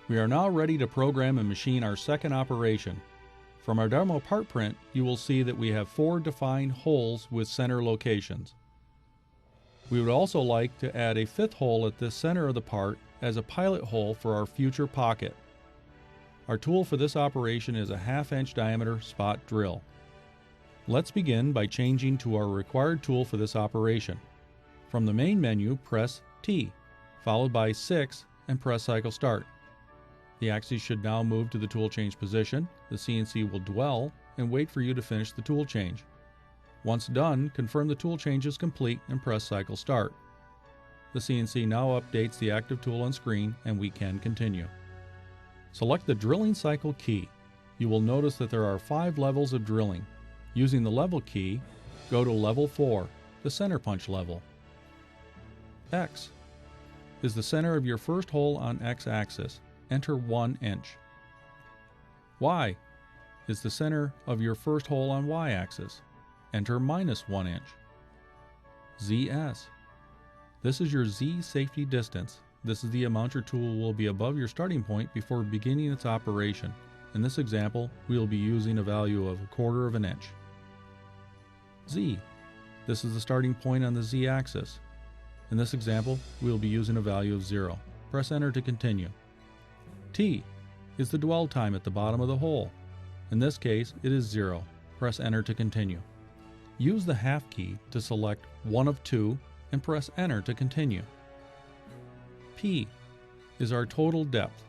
We are now ready to program and machine our second operation. From our demo part print, you will see that we have 4 defined holes with center locations. We would also like to add a 5th hole at the center of the part as a pilot hole for our future pocket. Our tool for this operation is a 1/2 inch diameter spot drill. Let's begin by changing to our required tool for this operation. From the main menu, press T, followed by 6 and press cycle start. The axis should now move to the tool change position. The CNC will dwell and wait for you to finish the tool change. Once done, confirm the tool change is complete and press cycle start. The CNC now updates the active tool on screen and we can continue. Select the drilling cycle key. You will notice that there are 5 levels of drilling. Using the level key, go to level 4, the center punch level. X is the center of your first hole on X axis. Enter 1 inch. Y is the center of your first hole on Y axis. Enter -1 inch. ZS. This is your Z safety distance. This is the amount your tool will be above your starting point before beginning its operation. In this example, we will be using a value of 1/4 of an inch. Z. This is the starting point on the Z axis. In this example, we will be using a value of 0. Press enter to continue. T is the dwell time at the bottom of the hole. In this case, it is 0. Press enter to continue. Use the 1/2 key to select one of 2 and press enter to continue. P is our total depth.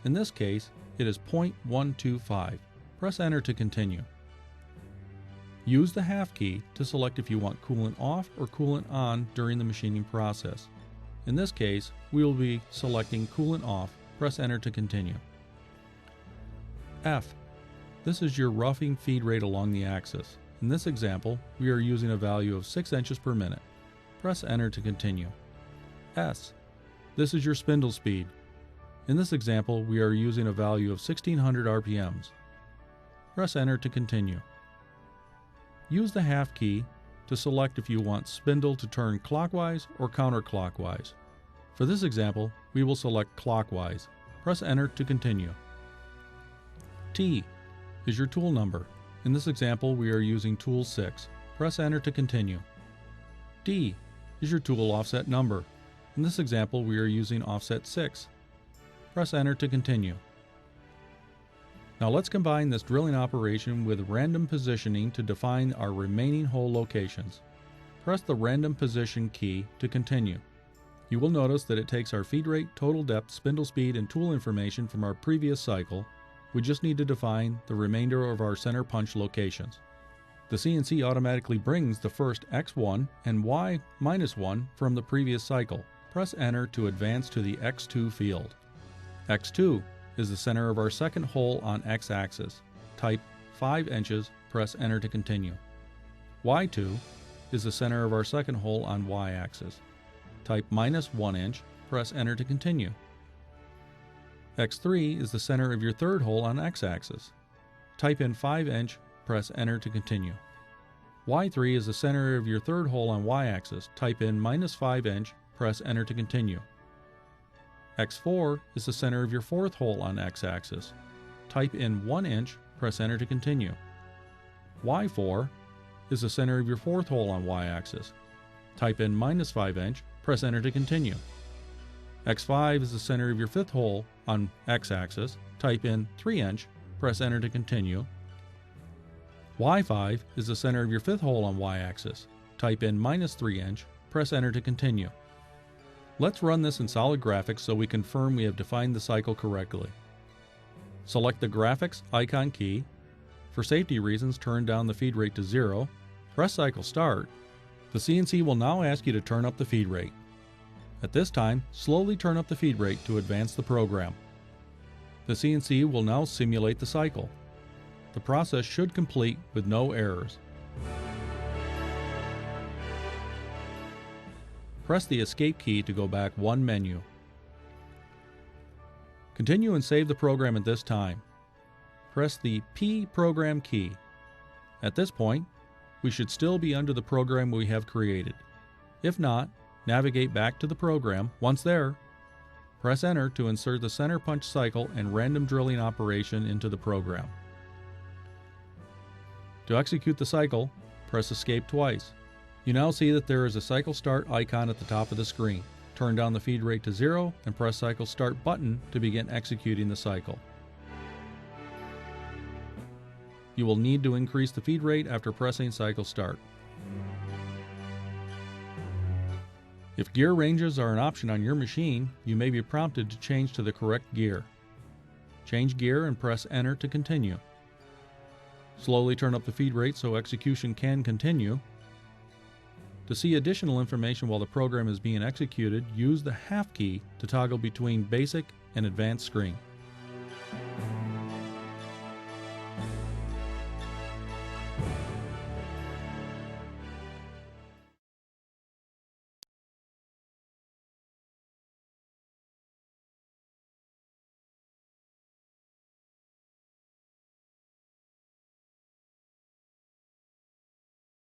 In this case, it is 0.125. Press enter to continue. Use the 1/2 key to select if you want coolant off or coolant on during the machining process. In this case, we will be selecting coolant off. Press enter to continue. F. This is your roughing feed rate along the axis. In this example, we are using a value of 6 inches per minute. Press enter to continue. S. This is your spindle speed. In this example, we are using a value of 1600 RPMs. Press enter to continue. Use the 1/2 key to select if you want spindle to turn clockwise or counterclockwise. For this example, we will select clockwise. Press enter to continue. T is your tool number. In this example, we are using tool 6. Press enter to continue. D is your tool offset number. In this example, we are using offset 6. Press enter to continue. Now let's combine this drilling operation with random positioning to define our remaining hole locations. Press the random position key to continue. You will notice that it takes our feed rate, total depth, spindle speed, and tool information from our previous cycle. We just need to define the remainder of our center punch locations. The CNC automatically brings the first X1 and Y-1 from the previous cycle. Press enter to advance to the X2 field. X2 is the center of our second hole on X axis. Type 5 inches, press enter to continue. Y2 is the center of our second hole on Y axis. Type -1 inch, press enter to continue. X3 is the center of your third hole on X axis. Type in 5 inch, press enter to continue. Y3 is the center of your third hole on Y axis. Type in -5 inch, press enter to continue. X4 is the center of your fourth hole on X axis. Type in 1 inch, press enter to continue. Y4 is the center of your fourth hole on Y axis. Type in -5 inch, press enter to continue. X5 is the center of your fifth hole on X axis. Type in 3 inch, press enter to continue. Y5 is the center of your fifth hole on Y axis. Type in -3 inch, press enter to continue. Let's run this in solid graphics so we confirm we have defined the cycle correctly. Select the graphics icon key. For safety reasons, turn down the feed rate to 0. Press cycle start. The CNC will now ask you to turn up the feed rate. At this time, slowly turn up the feed rate to advance the program. The CNC will now simulate the cycle. The process should complete with no errors. Press the Escape key to go back one menu. Continue and save the program at this time. Press the P program key. At this point, we should still be under the program we have created. If not, navigate back to the program. Once there, Press Enter to insert the center punch cycle and random drilling operation into the program. To execute the cycle, press Escape twice. You now see that there is a cycle start icon at the top of the screen. Turn down the feed rate to 0 and press Cycle Start button to begin executing the cycle. You will need to increase the feed rate after pressing Cycle Start. If gear ranges are an option on your machine, you may be prompted to change to the correct gear. Change gear and press Enter to continue. Slowly turn up the feed rate so execution can continue. To see additional information while the program is being executed, use the half key to toggle between Basic and Advanced Screen.